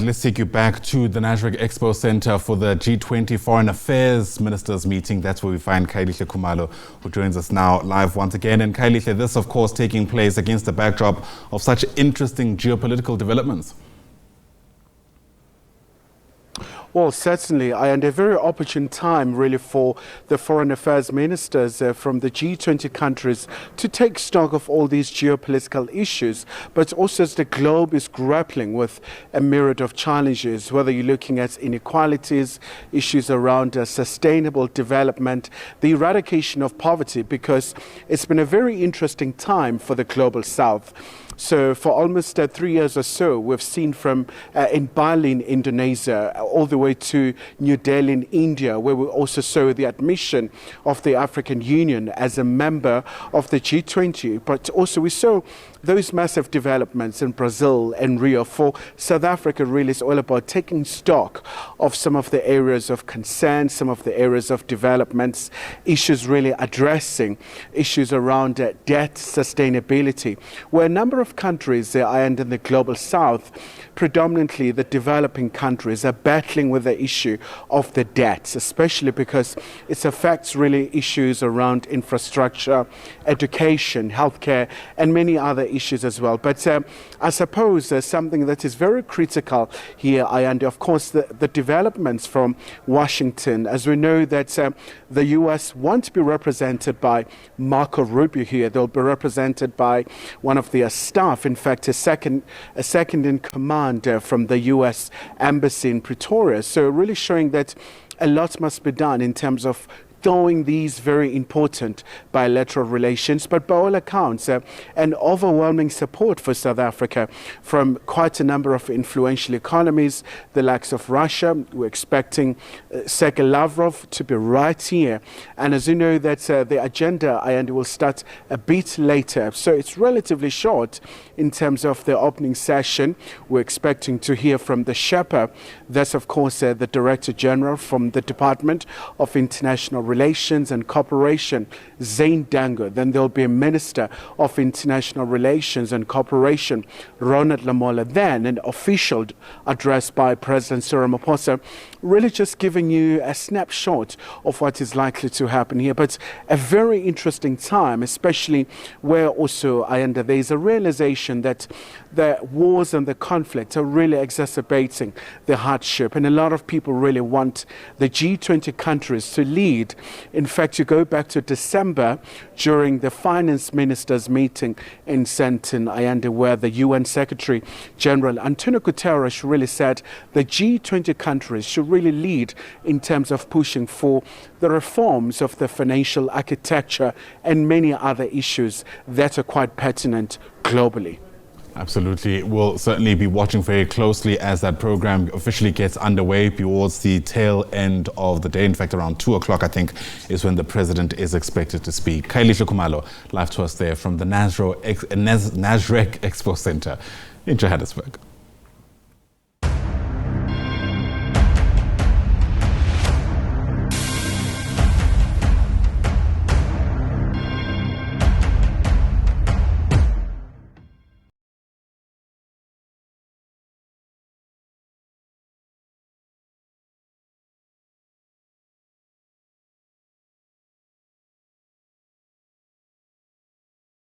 let's take you back to the Nasrec Expo Center for the G20 Foreign Affairs Ministers meeting. That's where we find Khayelihle Khumalo, who joins us now live once again. And Khayelihle, this of course taking place against the backdrop of such interesting geopolitical developments. Well, certainly, and a very opportune time really for the foreign affairs ministers from the G20 countries to take stock of all these geopolitical issues, but also as the globe is grappling with a myriad of challenges, whether you're looking at inequalities, issues around sustainable development, the eradication of poverty, because it's been a very interesting time for the global south. So for almost 3 years or so, we've seen from in Bali in Indonesia all the way to New Delhi in India, where we also saw the admission of the African Union as a member of the G20. But also we saw those massive developments in Brazil and Rio. For South Africa, really is all about taking stock of some of the areas of concern, some of the areas of developments, issues really addressing issues around debt sustainability, where a number of countries and in the global south, predominantly the developing countries, are battling with the issue of the debts, especially because it affects really issues around infrastructure, education, healthcare, and many other issues as well. But I suppose something that is very critical here, and of course the developments from Washington, as we know that the US won't be represented by Marco Rubio here. They'll be represented by one of their staff, in fact a second in command from the US Embassy in Pretoria. So really showing that a lot must be done in terms of doing these very important bilateral relations, but by all accounts, an overwhelming support for South Africa from quite a number of influential economies, the likes of Russia. We're expecting Sergei Lavrov to be right here. And as you know, that the agenda will start a bit later. So it's relatively short in terms of the opening session. We're expecting to hear from the Sherpa. That's, of course, the Director General from the Department of International Relations and Cooperation, Zane Dango. Then there'll be a Minister of International Relations and Cooperation, Ronald Lamola. Then an official address by President Cyril Ramaphosa, really just giving you a snapshot of what is likely to happen here. But a very interesting time, especially where also there is a realization that the wars and the conflict are really exacerbating the hardship, and a lot of people really want the G20 countries to lead. In fact, you go back to December during the finance ministers meeting in Sandton, where the UN Secretary General Antonio Guterres really said the G20 countries should really lead in terms of pushing for the reforms of the financial architecture and many other issues that are quite pertinent globally. Absolutely. We'll certainly be watching very closely as that program officially gets underway towards the tail end of the day. In fact, around 2 o'clock, I think, is when the president is expected to speak. Khayelihle Khumalo, live to us there from the Nasrec Expo Center in Johannesburg.